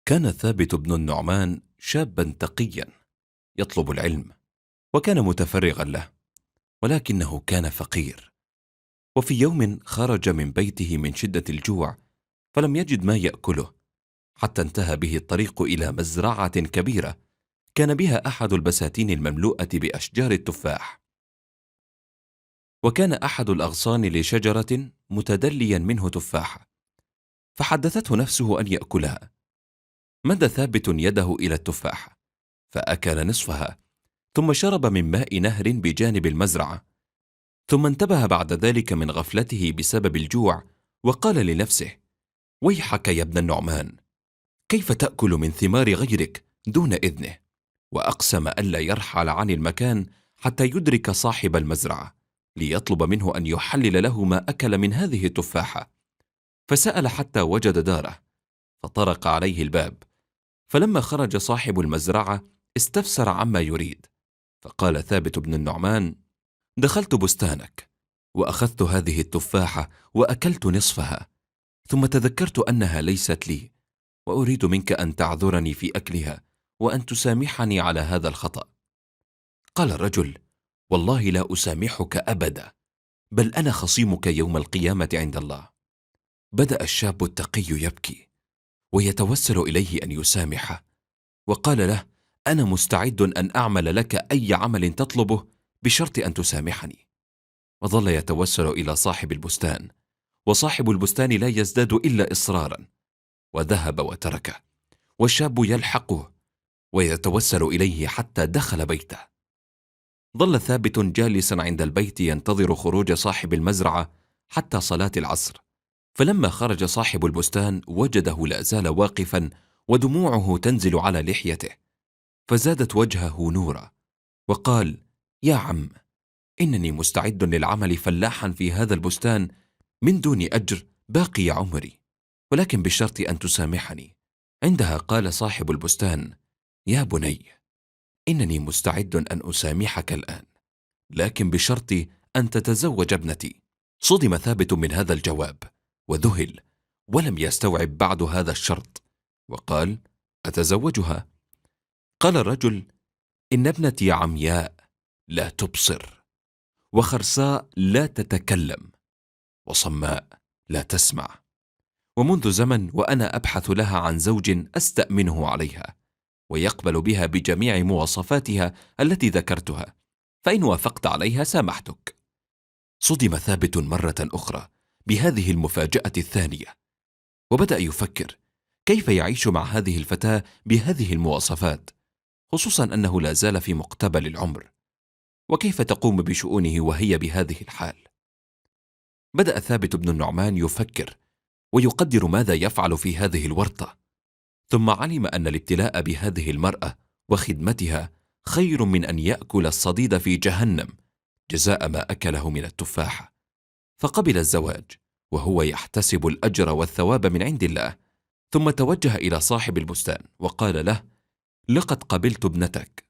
كان ثابت بن النعمان شابا تقيا يطلب العلم، وكان متفرغا له، ولكنه كان فقير. وفي يوم خرج من بيته من شدة الجوع، فلم يجد ما يأكله، حتى انتهى به الطريق إلى مزرعة كبيرة كان بها أحد البساتين المملوءة بأشجار التفاح. وكان أحد الأغصان لشجرة متدليا منه تفاحة، فحدثته نفسه أن يأكلها. مد ثابت يده إلى التفاحة فأكل نصفها، ثم شرب من ماء نهر بجانب المزرعة، ثم انتبه بعد ذلك من غفلته بسبب الجوع، وقال لنفسه: ويحك يا ابن النعمان، كيف تأكل من ثمار غيرك دون إذنه؟ وأقسم ألا يرحل عن المكان حتى يدرك صاحب المزرعة ليطلب منه أن يحلل له ما أكل من هذه التفاحة. فسأل حتى وجد داره، فطرق عليه الباب. فلما خرج صاحب المزرعة استفسر عما يريد، فقال ثابت بن النعمان: دخلت بستانك وأخذت هذه التفاحة وأكلت نصفها، ثم تذكرت أنها ليست لي، وأريد منك أن تعذرني في أكلها وأن تسامحني على هذا الخطأ. قال الرجل: والله لا أسامحك أبدا، بل أنا خصيمك يوم القيامة عند الله. بدأ الشاب التقي يبكي ويتوسل إليه أن يسامحه، وقال له: أنا مستعد أن أعمل لك أي عمل تطلبه بشرط أن تسامحني. وظل يتوسل إلى صاحب البستان، وصاحب البستان لا يزداد إلا إصرارا، وذهب وتركه، والشاب يلحقه ويتوسل إليه حتى دخل بيته. ظل ثابت جالسا عند البيت ينتظر خروج صاحب المزرعة حتى صلاة العصر، فلما خرج صاحب البستان وجده لا زال واقفا ودموعه تنزل على لحيته، فزادت وجهه نورا، وقال: يا عم، إنني مستعد للعمل فلاحا في هذا البستان من دون أجر باقي عمري، ولكن بشرط أن تسامحني. عندها قال صاحب البستان: يا بني، إنني مستعد أن أسامحك الآن، لكن بشرط أن تتزوج ابنتي. صدم ثابت من هذا الجواب وذهل، ولم يستوعب بعد هذا الشرط، وقال: أتزوجها؟ قال الرجل: إن ابنتي عمياء لا تبصر، وخرساء لا تتكلم، وصماء لا تسمع، ومنذ زمن وأنا أبحث لها عن زوج أستأمنه عليها ويقبل بها بجميع مواصفاتها التي ذكرتها، فإن وافقت عليها سامحتك. صدم ثابت مرة أخرى بهذه المفاجأة الثانية، وبدأ يفكر كيف يعيش مع هذه الفتاة بهذه المواصفات، خصوصا أنه لا زال في مقتبل العمر، وكيف تقوم بشؤونه وهي بهذه الحال. بدأ ثابت بن النعمان يفكر ويقدر ماذا يفعل في هذه الورطة، ثم علم أن الابتلاء بهذه المرأة وخدمتها خير من أن يأكل الصديد في جهنم جزاء ما أكله من التفاحة، فقبل الزواج وهو يحتسب الأجر والثواب من عند الله. ثم توجه إلى صاحب البستان وقال له: لقد قبلت ابنتك،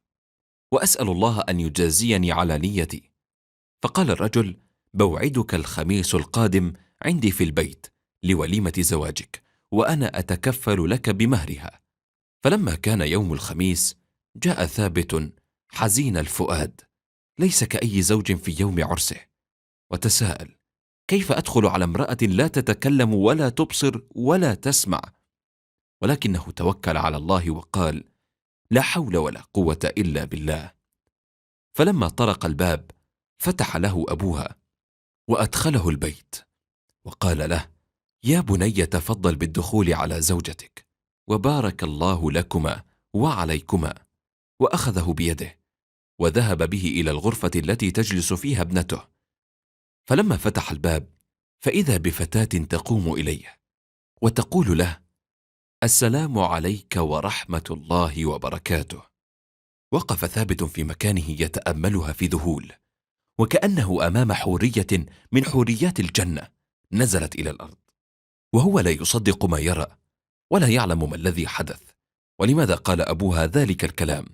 وأسأل الله أن يجازيني على نيتي. فقال الرجل: بوعدك الخميس القادم عندي في البيت لوليمة زواجك، وأنا أتكفل لك بمهرها. فلما كان يوم الخميس جاء ثابت حزين الفؤاد، ليس كأي زوج في يوم عرسه، وتساءل: كيف أدخل على امرأة لا تتكلم ولا تبصر ولا تسمع؟ ولكنه توكل على الله وقال: لا حول ولا قوة إلا بالله. فلما طرق الباب فتح له أبوها وأدخله البيت، وقال له: يا بني، تفضل بالدخول على زوجتك، وبارك الله لكما وعليكما. وأخذه بيده وذهب به إلى الغرفة التي تجلس فيها ابنته. فلما فتح الباب فإذا بفتاة تقوم إليه وتقول له: السلام عليك ورحمة الله وبركاته. وقف ثابت في مكانه يتأملها في ذهول، وكأنه أمام حورية من حوريات الجنة نزلت إلى الأرض، وهو لا يصدق ما يرى ولا يعلم ما الذي حدث ولماذا قال أبوها ذلك الكلام.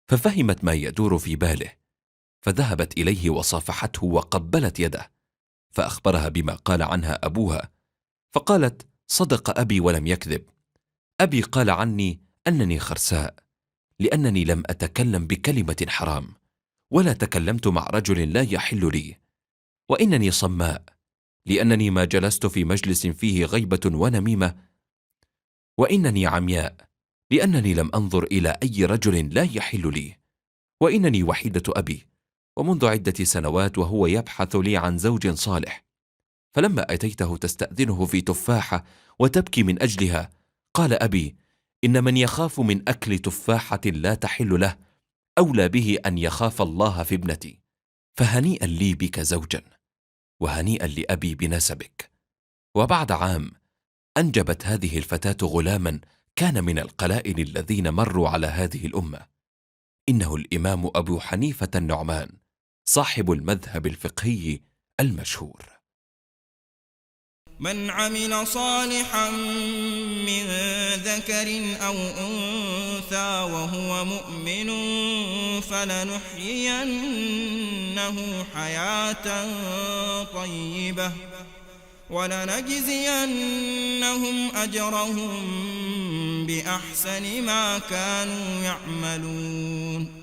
ففهمت ما يدور في باله، فذهبت إليه وصافحته وقبلت يده، فأخبرها بما قال عنها أبوها، فقالت: صدق أبي ولم يكذب، أبي قال عني أنني خرساء لأنني لم أتكلم بكلمة حرام، ولا تكلمت مع رجل لا يحل لي، وإنني صماء لأنني ما جلست في مجلس فيه غيبة ونميمة، وإنني عمياء لأنني لم أنظر إلى أي رجل لا يحل لي، وإنني وحيدة أبي، ومنذ عدة سنوات وهو يبحث لي عن زوج صالح، فلما أتيته تستأذنه في تفاحة وتبكي من أجلها، قال أبي: إن من يخاف من أكل تفاحة لا تحل له أولى به أن يخاف الله في ابنتي، فهنيئا لي بك زوجا، وهنيئا لأبي بنسبك. وبعد عام أنجبت هذه الفتاة غلاما كان من القلائل الذين مروا على هذه الأمة، إنه الإمام أبو حنيفة النعمان صاحب المذهب الفقهي المشهور. من عمل صالحا من ذكر أو أنثى وهو مؤمن فلنحيينه حياة طيبة ولنجزينهم أجرهم بأحسن ما كانوا يعملون.